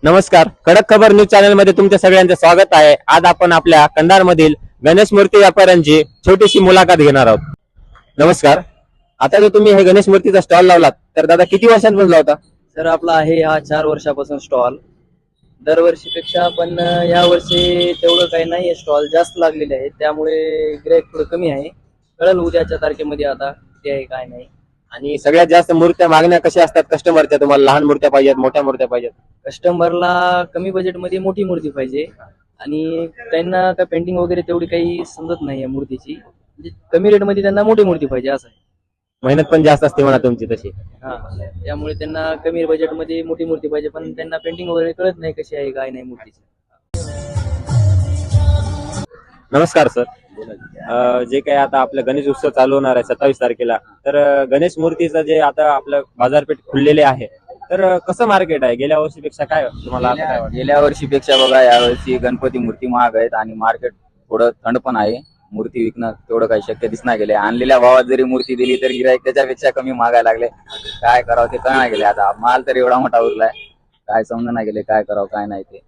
नमस्कार, कडक खबर न्यूज चॅनल मध्ये तुमच्या सगळ्यांचं स्वागत आहे. आज आपण आपल्या कंधार मधील गणेश मूर्ती व्यापाऱ्यांची छोटीशी मुलाखत घेणार आहोत. नमस्कार. आता जो तुम्ही हे गणेश मूर्तीचा स्टॉल लावलात तर दादा किती वर्षांपासून लावता? सर आपला आहे हा 4 वर्षापासून स्टॉल. दरवर्षीपेक्षा पण या वर्षी तेवढं काही नाही, स्टॉल जास्त लागलेले आहेत त्यामुळे गिराईक थोडं कमी आहे. कळल उद्याच्या तारखेमध्ये आता ते आहे काय नाही. आणि सगळ्यात जास्त मूर्त्या मागण्या कशा असतात कस्टमरच्या? तुम्हाला लहान मूर्त्या पाहिजेत, मोठ्या मूर्त्या पाहिजेत? कस्टमरला कमी बजेटमध्ये मोठी मूर्ती पाहिजे आणि त्यांना काय पेंटिंग वगैरे तेवढी काही समजत नाही आहे मूर्तीची, म्हणजे कमी रेटमध्ये त्यांना मोठी मूर्ती पाहिजे असं आहे. मेहनत पण जास्त असते म्हणा तुमची तशी. हा, त्यामुळे त्यांना कमी बजेटमध्ये मोठी मूर्ती पाहिजे, पण त्यांना पेंटिंग वगैरे कळत नाही कशी आहे काय नाही मूर्तीची. नमस्कार सर. जे काही आता आपलं गणेश उत्सव चालू होणार आहे 27 तारखेला, तर गणेश मूर्तीचं जे आता आपलं बाजारपेठ खुललेले आहे, तर कसं मार्केट आहे गेल्या वर्षीपेक्षा? काय तुम्हाला आता काय वाटतं? गेल्या वर्षीपेक्षा बघा यावर्षी गणपती मूर्ती महाग आहेत आणि मार्केट थोडं थंड पण आहे. मूर्ती विकणं तेवढं काही शक्य दिसना गेले. आणलेल्या भावात जरी मूर्ती दिली तर गिराईक त्याच्यापेक्षा कमी मागायला लागले. काय करावं ते कळना गेले. आता माल तर एवढा मोठा उरलाय, काय समजा नाही गेले काय करावं काय नाही ते.